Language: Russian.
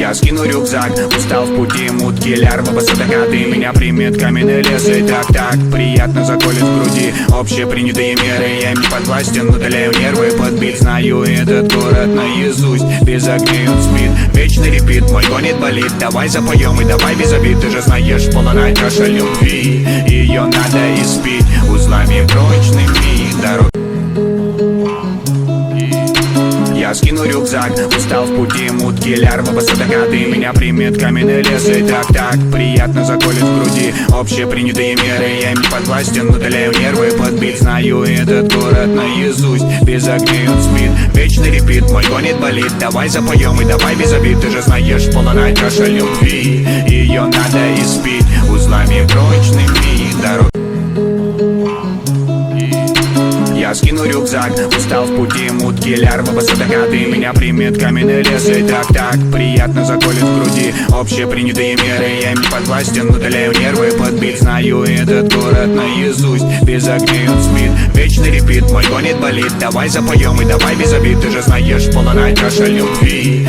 Я скину рюкзак, устал в пути, мутки, лярвы, высотокаты. Меня примет каменный лес, и так приятно заколет в груди. Общепринятые меры, я им не подвластен, удаляю нервы. Подбит, знаю этот город наизусть. Без огней он спит, вечный репит, мой гонит болит. Давай запоем и давай без обид. Ты же знаешь, полная чаша любви, ее надо испить узлами прочными дорог. Я скину рюкзак, устал в пути, мутки, лярвы, высотокаты. Меня примет каменный лес, и так приятно заколет в груди. Общепринятые меры, я им не подвластен, удаляю нервы. Подбит, знаю этот город наизусть. Без огней он спит, вечный репит, мой гонит болит. Давай запоем и давай без обид. Ты же знаешь, полная чаша любви, ее надо испить узлами прочными дорог. Я скину рюкзак, устал в пути, мутки, лярвы, высотокаты. Меня примет каменный лес, и так приятно заколет в груди. Общепринятые меры, я им не подвластен, удаляю нервы. Подбит, знаю этот город наизусть. Без огней он спит, вечный репит, мой гонит болит. Давай запоем и давай без обид. Ты же знаешь, полная чаша любви,